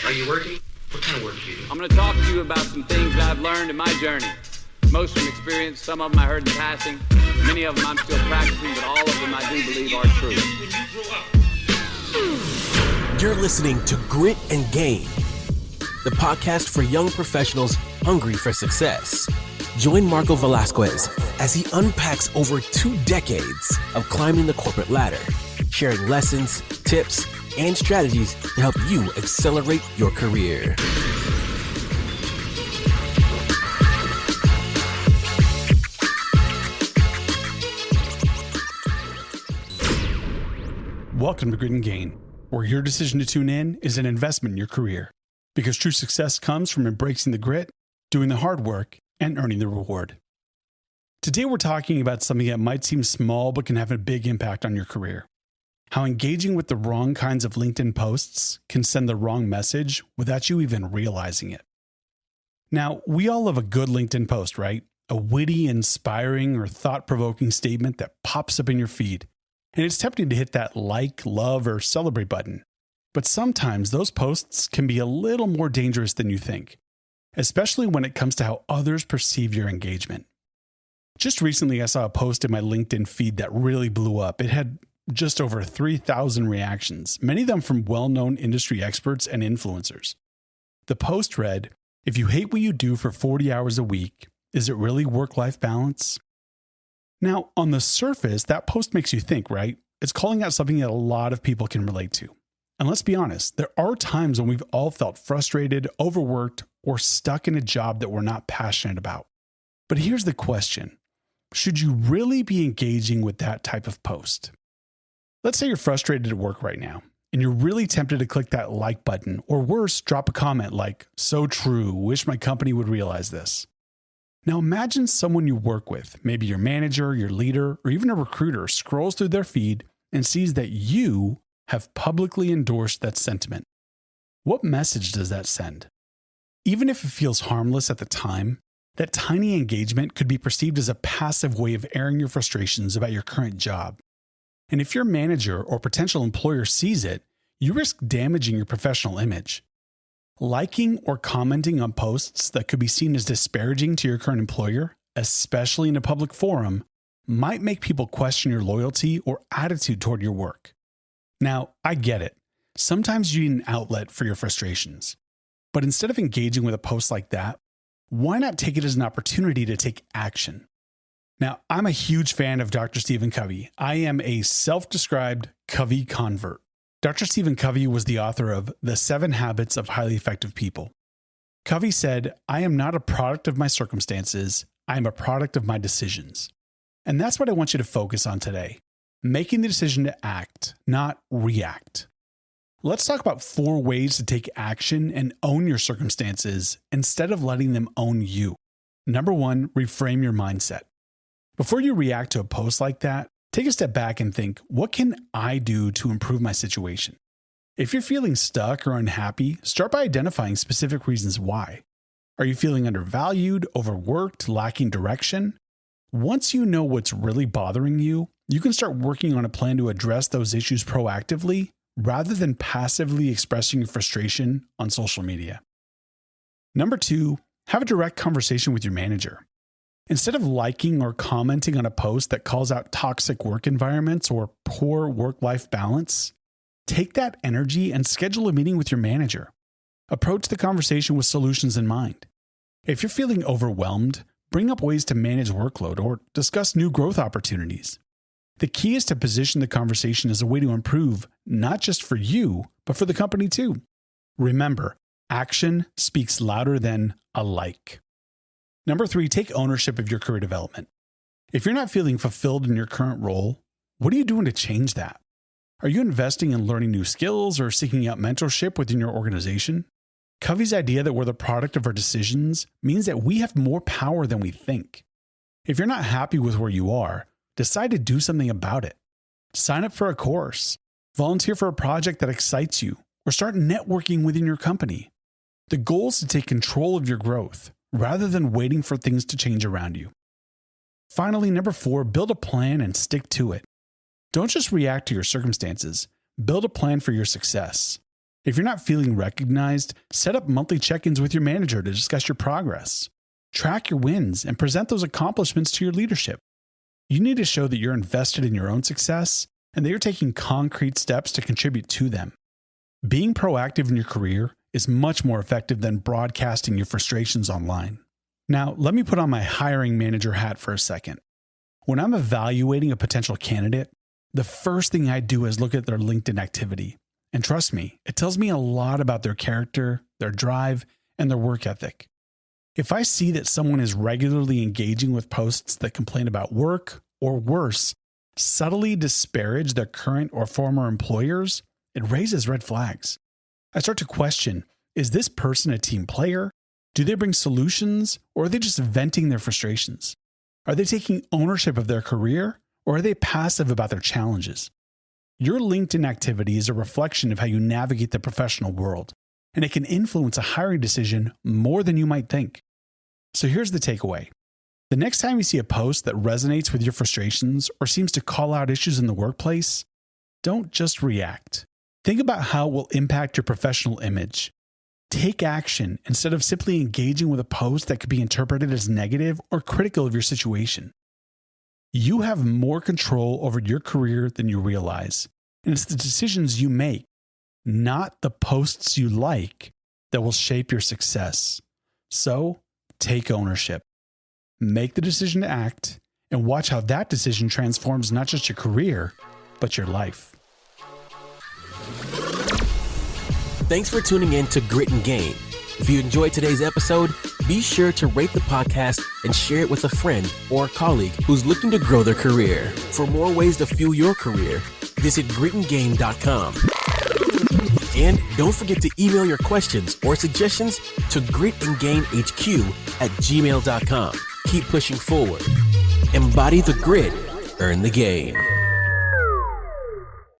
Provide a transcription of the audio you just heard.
Are you working? What kind of work do you do? I'm going to talk to you about some things that I've learned in my journey. Most from experience, some of them I heard in passing, many of them I'm still practicing, but all of them I do believe are true. You're listening to Grit and Gain, the podcast for young professionals hungry for success. Join Marco Velasquez as he unpacks over 2 decades of climbing the corporate ladder, sharing lessons, tips, and strategies to help you accelerate your career. Welcome to Grit and Gain, where your decision to tune in is an investment in your career. Because true success comes from embracing the grit, doing the hard work, and earning the reward. Today we're talking about something that might seem small but can have a big impact on your career. How engaging with the wrong kinds of LinkedIn posts can send the wrong message without you even realizing it. Now, we all love a good LinkedIn post, right? A witty, inspiring, or thought-provoking statement that pops up in your feed. And it's tempting to hit that like, love, or celebrate button. But sometimes those posts can be a little more dangerous than you think, especially when it comes to how others perceive your engagement. Just recently, I saw a post in my LinkedIn feed that really blew up. It had just over 3,000 reactions, many of them from well-known industry experts and influencers. The post read, "If you hate what you do for 40 hours a week, is it really work-life balance?" Now, on the surface, that post makes you think, right? It's calling out something that a lot of people can relate to. And let's be honest, there are times when we've all felt frustrated, overworked, or stuck in a job that we're not passionate about. But here's the question. Should you really be engaging with that type of post? Let's say you're frustrated at work right now, and you're really tempted to click that like button, or worse, drop a comment like, "So true, wish my company would realize this." Now imagine someone you work with, maybe your manager, your leader, or even a recruiter, scrolls through their feed and sees that you have publicly endorsed that sentiment. What message does that send? Even if it feels harmless at the time, that tiny engagement could be perceived as a passive way of airing your frustrations about your current job. And if your manager or potential employer sees it, you risk damaging your professional image. Liking or commenting on posts that could be seen as disparaging to your current employer, especially in a public forum, might make people question your loyalty or attitude toward your work. Now, I get it. Sometimes you need an outlet for your frustrations. But instead of engaging with a post like that, why not take it as an opportunity to take action? Now, I'm a huge fan of Dr. Stephen Covey. I am a self-described Covey convert. Dr. Stephen Covey was the author of The 7 Habits of Highly Effective People. Covey said, "I am not a product of my circumstances. I am a product of my decisions." And that's what I want you to focus on today. Making the decision to act, not react. Let's talk about 4 ways to take action and own your circumstances instead of letting them own you. Number 1, reframe your mindset. Before you react to a post like that, take a step back and think, what can I do to improve my situation? If you're feeling stuck or unhappy, start by identifying specific reasons why. Are you feeling undervalued, overworked, lacking direction? Once you know what's really bothering you, you can start working on a plan to address those issues proactively rather than passively expressing your frustration on social media. Number 2, have a direct conversation with your manager. Instead of liking or commenting on a post that calls out toxic work environments or poor work-life balance, take that energy and schedule a meeting with your manager. Approach the conversation with solutions in mind. If you're feeling overwhelmed, bring up ways to manage workload or discuss new growth opportunities. The key is to position the conversation as a way to improve, not just for you, but for the company too. Remember, action speaks louder than a like. Number 3, take ownership of your career development. If you're not feeling fulfilled in your current role, what are you doing to change that? Are you investing in learning new skills or seeking out mentorship within your organization? Covey's idea that we're the product of our decisions means that we have more power than we think. If you're not happy with where you are, decide to do something about it. Sign up for a course, volunteer for a project that excites you, or start networking within your company. The goal is to take control of your growth rather than waiting for things to change around you. Finally, number 4, build a plan and stick to it. Don't just react to your circumstances. Build a plan for your success. If you're not feeling recognized, set up monthly check-ins with your manager to discuss your progress. Track your wins and present those accomplishments to your leadership. You need to show that you're invested in your own success and that you're taking concrete steps to contribute to them. Being proactive in your career is much more effective than broadcasting your frustrations online. Now, let me put on my hiring manager hat for a second. When I'm evaluating a potential candidate, the first thing I do is look at their LinkedIn activity. And trust me, it tells me a lot about their character, their drive, and their work ethic. If I see that someone is regularly engaging with posts that complain about work, or worse, subtly disparage their current or former employers, it raises red flags. I start to question, is this person a team player? Do they bring solutions, or are they just venting their frustrations? Are they taking ownership of their career, or are they passive about their challenges? Your LinkedIn activity is a reflection of how you navigate the professional world, and it can influence a hiring decision more than you might think. So here's the takeaway. The next time you see a post that resonates with your frustrations or seems to call out issues in the workplace, don't just react. Think about how it will impact your professional image. Take action instead of simply engaging with a post that could be interpreted as negative or critical of your situation. You have more control over your career than you realize, and it's the decisions you make, not the posts you like, that will shape your success. So, take ownership. Make the decision to act, and watch how that decision transforms not just your career, but your life. Thanks for tuning in to Grit and Gain. If you enjoyed today's episode, be sure to rate the podcast and share it with a friend or colleague who's looking to grow their career. For more ways to fuel your career, visit gritandgain.com. And don't forget to email your questions or suggestions to gritandgainhq@gmail.com. Keep pushing forward. Embody the grit, earn the gain.